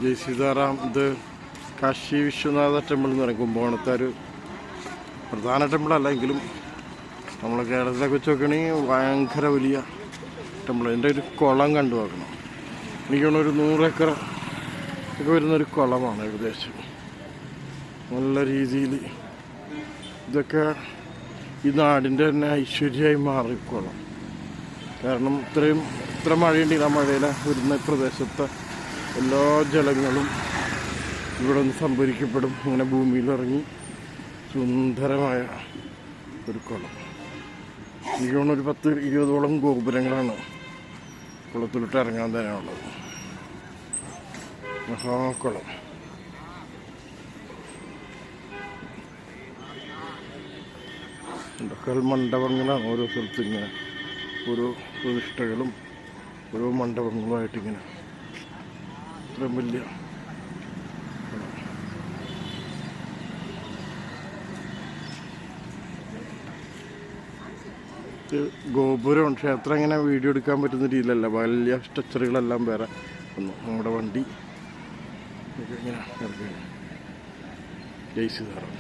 ജയ് സീതാറാം. ഇത് കാശി വിശ്വനാഥ ടെമ്പിൾ എന്ന് പറയും. കുംഭകോണത്തെ ഒരു പ്രധാന ടെമ്പിളല്ല എങ്കിലും നമ്മൾ കേരളത്തിലൊക്കെ വെച്ച് നോക്കുകയാണെങ്കിൽ ഭയങ്കര വലിയ ടെമ്പിൾ. എൻ്റെ ഒരു കുളം കണ്ടു നോക്കണം. എനിക്ക് തോന്നുന്നു ഒരു 100 ഏക്കർ ഒക്കെ വരുന്നൊരു കുളമാണ് ഏകദേശം. നല്ല രീതിയിൽ ഇതൊക്കെ ഈ നാടിൻ്റെ തന്നെ ഐശ്വര്യമായി മാറി കുളം. കാരണം ഇത്ര മഴയുണ്ടെങ്കിൽ ആ മഴയിൽ വരുന്ന പ്രദേശത്തെ എല്ലാ ജലങ്ങളും ഇവിടെ നിന്ന് സംഭരിക്കപ്പെടും. ഇങ്ങനെ ഭൂമിയിലിറങ്ങി സുന്ദരമായ ഒരു കുളം. എനിക്ക് തോന്നുന്നു ഒരു 10-20ഓളം ഗോപുരങ്ങളാണ് കുളത്തിലോട്ട് ഇറങ്ങാൻ തന്നെ ഉള്ളത്. മഹാകുളം. മണ്ഡപങ്ങളാണ് ഓരോ സ്ഥലത്തും ഇങ്ങനെ ഓരോ പ്രതിഷ്ഠകളും ഓരോ മണ്ഡപങ്ങളുമായിട്ടിങ്ങനെ ഇത്രയും വലിയ ഗോപുരം ക്ഷേത്രം ഇങ്ങനെ വീഡിയോ എടുക്കാൻ പറ്റുന്ന രീതിയിലല്ല. വലിയ സ്ട്രക്ചറുകളെല്ലാം വേറെ വന്നു. നമ്മുടെ വണ്ടി ഇങ്ങനെ ഇറങ്ങുകയാണ്. ജയ് സീതാറാം.